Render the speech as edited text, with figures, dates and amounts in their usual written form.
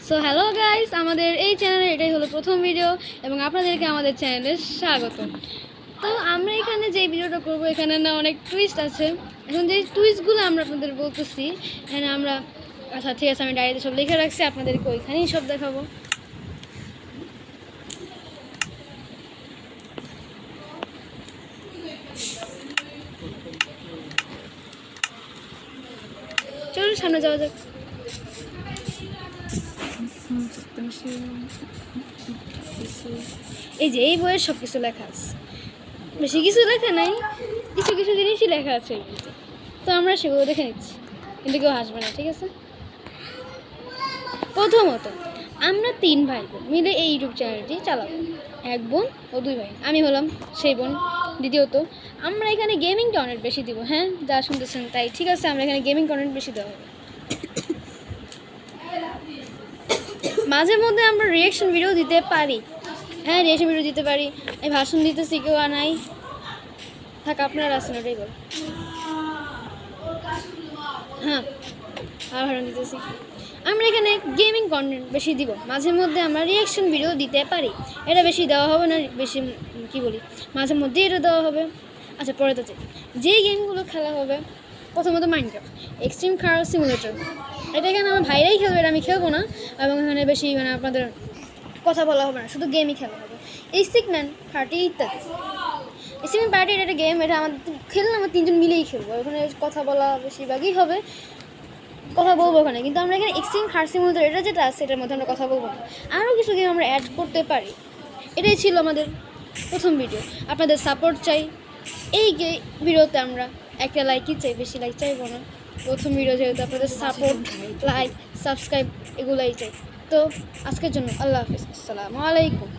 So hello guys, আমাদের এই চ্যানেলে এটাই হলো প্রথম ভিডিও এবং আপনাদেরকে আমাদের চ্যানেলে স্বাগত। তো আমরা এখানে যে ভিডিওটা করব, এখানে না অনেক টুইস্ট আছে। এখন যে টুইস্টগুলো আমরা আপনাদের বলতেছি, এখানে আমরা আচ্ছা ঠিক আছে, আমি ডায়েরিতে সব লিখে রাখছি, আপনাদেরকে ওইখানেই সব দেখাবো। চলুন সামনে যাওয়া যাক। এই যে এই বইয়ের সব কিছু লেখা আছে, বেশি কিছু লেখা নাই, কিছু কিছু জিনিসই লেখা আছে। তো আমরা সেগুলো দেখে নিচ্ছি, কিন্তু কেউ হাসবে না, ঠিক আছে? প্রথমত, আমরা 3 ভাই বোন মিলে এই ইউটিউব চ্যানেলটি চালাবো। 1 বোন ও 2 ভাই, আমি হলাম সেই বোন। দ্বিতীয়ত, আমরা এখানে গেমিং কন্টেন্ট বেশি দিব। হ্যাঁ, যা শুনতেছেন তাই, ঠিক আছে? আমরা এখানে গেমিং কন্টেন্ট বেশি দেওয়া হবে। মাঝে মধ্যে আমরা রিয়াকশন ভিডিও দিতে পারি। হ্যাঁ, রিয়াকশন ভিডিও দিতে পারি। এই ভাষণ দিতেছি, কেউ আনাই থাক, আপনারা আসেন, ওটাই বল। হ্যাঁ, আর ভাষণ দিতেছি। আমরা এখানে গেমিং কন্টেন্ট বেশি দিব। মাঝে মধ্যে আমরা রিয়াকশন ভিডিও দিতে পারি। এটা বেশি দেওয়া হবে না, বেশি কি বলি, মাঝে মধ্যে এটা দেওয়া হবে। আচ্ছা, পরে তো যেই গেমগুলো খেলা হবে, প্রথমত মাইনক্রাফট এক্সট্রিম কার সিমুলেটর। এটা এখানে আমার ভাইরাই খেলবে, এটা আমি খেলবো না। এবং এখানে বেশি আপনাদের কথা বলা হবে না, শুধু গেমই খেলা হবে। এই সিগন্যান্ট পার্টি ইত্যাদি। এই সিগন্যান্ট পার্টি এটা একটা গেম, এটা আমাদের খেললে আমরা 3 জন মিলেই খেলবো। ওখানে কথা বলা বেশিরভাগই হবে, কথা বলবো ওখানে। কিন্তু আমরা এখানে এক্সট্রিম কার সিমুলেটর এটা যেটা আছে, এটার মধ্যে আমরা কথা বলবো না। আরও কিছু গেম আমরা অ্যাড করতে পারি। এটাই ছিল আমাদের প্রথম ভিডিও। আপনাদের সাপোর্ট চাই। এই ভিডিওতে আমরা একটা লাইকই চাই, বেশি লাইক চাইবো না। প্রথম ভিডিও যেহেতু, আপনাদের সাপোর্ট, লাইক, সাবস্ক্রাইব এগুলোই চাই। তো আজকের জন্য আল্লাহ হাফিজ, আসসালামু আলাইকুম।